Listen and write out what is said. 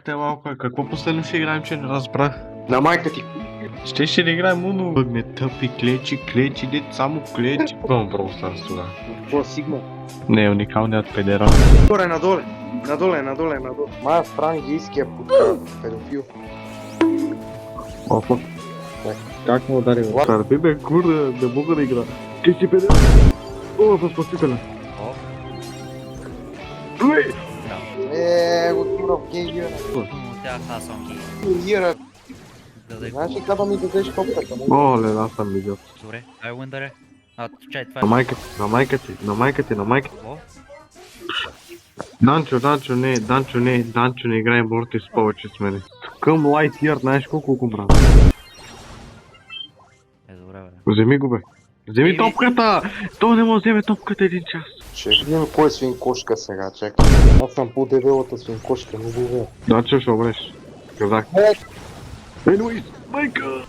Те малко е, какво последно ще играем, че не разбрах? На майка ти. Ще ли играем уно? Бък ме тъпи, клечи, дет само клечи. Бъм Brawl Stars тогава. Какво Сигма? Не е уникалният педера. Горе, надоле. Надоле. Моя франгийския педофил. Опа. Как му удари? Търпи бе, курда, не мога да игра. Ти си педера. О, за спасителя. Уй! Го тура в гейгира. Tää Hasonkin. Гейгира. Да Знаеш ли къде ми дадеш топката? Оле, аз съм идиот. Добре, ай ударе. Чай, това На е. майка ти. Какво? Данчо не играе Мортис повече с мене. Към Lightyear, знаеш колко брат. Добре, бе. Вземи го бе. Вземи топката! Той не може да вземе топката един час. Ще видим кой е свинкошка сега, чакай. Аз съм по-дебелата свинкошка, не го ве. Данчо ще умреш. Казах. Луис, майка!